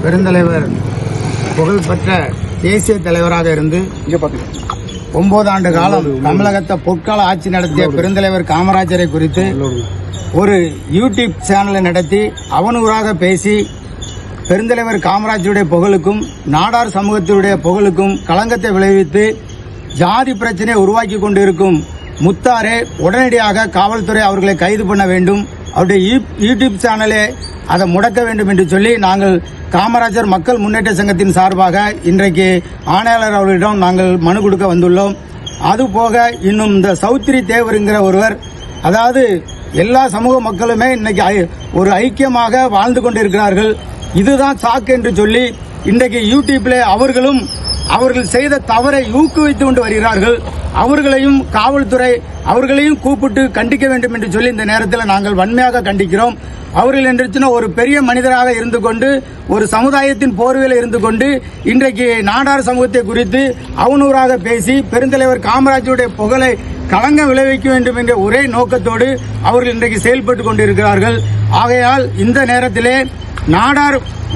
பெருந்தலைவர் புகழ்பெற்ற தேசிய தலைவராக இருந்து 9 ஆண்டு காலம் தமிழகத்தை பொற்கால ஆட்சி நடத்திய பெருந்தலைவர் காமராஜரை குறித்து ஒரு யூடியூப் சேனலை நடத்தி அவனூறாக பேசி பெருந்தலைவர் காமராஜருடைய புகழுக்கும் நாடார் சமூகத்தினுடைய புகழுக்கும் களங்கத்தை விளைவித்து ஜாதி பிரச்சனையை உருவாக்கி கொண்டிருக்கும் முத்தாரே உடனடியாக காவல்துறை அவர்களை கைது பண்ண வேண்டும், அவருடைய யூடியூப் சேனலை அதை முடக்க வேண்டும் என்று சொல்லி நாங்கள் காமராஜர் மக்கள் முன்னேற்ற சங்கத்தின் சார்பாக இன்றைக்கு ஆணையாளர் அவர்களிடம் நாங்கள் மனு கொடுக்க வந்துள்ளோம். அதுபோக இன்னும் இந்த சௌத்ரி தேவருங்கிற ஒருவர், அதாவது எல்லா சமூக மக்களுமே இன்னைக்கு ஒரு ஐக்கியமாக வாழ்ந்து கொண்டிருக்கிறார்கள், இதுதான் சாக்கு என்று சொல்லி இன்றைக்கு யூடியூப்ல அவர்கள் செய்த தவறை ஊக்குவித்து கொண்டு வருகிறார்கள். அவர்களையும் காவல்துறை அவர்களையும் கூப்பிட்டு கண்டிக்க வேண்டும் என்று சொல்லி இந்த நேரத்தில் நாங்கள் வன்மையாக கண்டிக்கிறோம். அவர்கள் என்றுச்சுன்னா ஒரு பெரிய மனிதராக இருந்து கொண்டு ஒரு சமுதாயத்தின் போர்வையில் இருந்து கொண்டு இன்றைக்கு நாடார் சமூகத்தை குறித்து அவனூறாக பேசி பெருந்தலைவர் காமராஜருடைய புகழை களங்க விளைவிக்க வேண்டும் என்ற ஒரே நோக்கத்தோடு அவர்கள் இன்றைக்கு செயல்பட்டு கொண்டிருக்கிறார்கள். ஆகையால் இந்த நேரத்திலே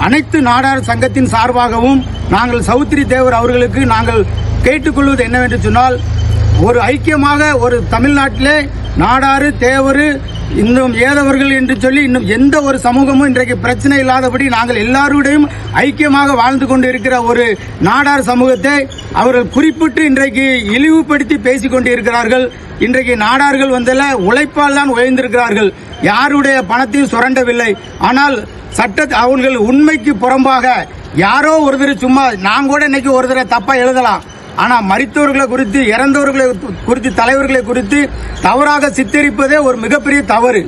அனைத்து நாடார் சங்கத்தின் சார்பாகவும் நாங்கள் சௌத்ரி தேவர் அவர்களுக்கு நாங்கள் கேட்டுக்கொள்வது என்னவென்று சொன்னால், ஒரு ஐக்கியமாக ஒரு தமிழ்நாட்டிலே நாடாறு தேவரு இன்னும் ஏதவர்கள் என்று சொல்லி இன்னும் எந்த ஒரு சமூகமும் இன்றைக்கு பிரச்சனை இல்லாதபடி நாங்கள் எல்லாருடையும் ஐக்கியமாக வாழ்ந்து கொண்டு இருக்கிற ஒரு நாடார் சமூகத்தை அவர்கள் குறிப்பிட்டு இன்றைக்கு இழிவுபடுத்தி பேசிக் கொண்டிருக்கிறார்கள். இன்றைக்கு நாடார்கள் உழைப்பால் தான் உயர்ந்திருக்கிறார்கள், யாருடைய பணத்தையும் சுரண்டவில்லை. ஆனால் அவர்கள் உண்மைக்கு புறம்பாக யாரோ ஒருத்தர் சும்மா நான் கூட இன்னைக்கு ஒருத்தரை தப்பா எழுதலாம், ஆனா மரித்தவர்களை குறித்து இறந்தவர்களை குறித்து தலைவர்களை குறித்து தவறாக சித்தரிப்பதே ஒரு மிகப்பெரிய தவறு.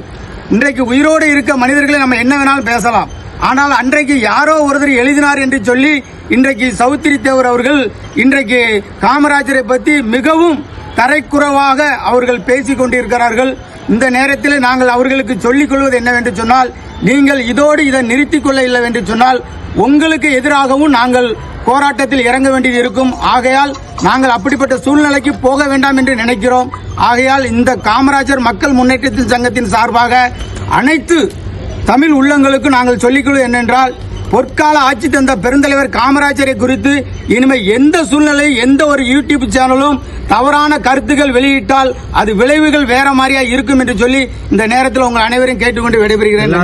இன்றைக்கு உயிரோடு இருக்க மனிதர்களை நம்ம என்ன வேணாலும் பேசலாம், ஆனால் அன்றைக்கு யாரோ ஒருத்தர் எழுதினார் என்று சொல்லி இன்றைக்கு சௌத்ரி தேவர் அவர்கள் இன்றைக்கு காமராஜரை பற்றி மிகவும் தரைக்குறைவாக அவர்கள் பேசிக் கொண்டிருக்கிறார்கள். இந்த நேரத்தில் நாங்கள் அவர்களுக்கு சொல்லிக் கொள்வது என்னவென்று சொன்னால், நீங்கள் இதோடு இதை நிறுத்திக் கொள்ள இல்லை என்று சொன்னால் உங்களுக்கு எதிராகவும் நாங்கள் போராட்டத்தில் இறங்க வேண்டியது இருக்கும். ஆகையால் நாங்கள் அப்படிப்பட்ட சூழ்நிலைக்கு போக வேண்டாம் என்று நினைக்கிறோம். ஆகையால் இந்த காமராஜர் மக்கள் முன்னேற்ற சங்கத்தின் சார்பாக அனைத்து தமிழ் உள்ளங்களுக்கு நாங்கள் சொல்லிக்கொள்வது என்னென்றால், பொற்கால ஆட்சி தந்த பெருந்தலைவர் காமராஜரை குறித்து இனிமேல் எந்த சூழ்நிலை எந்த ஒரு யூடியூப் சேனலும் தவறான கருத்துக்கள் வெளியிட்டால் அது விளைவுகள் வேற மாதிரியா இருக்கும் என்று சொல்லி இந்த நேரத்தில் உங்கள் அனைவரையும் கேட்டுக்கொண்டு விடைபெறுகிறேன்.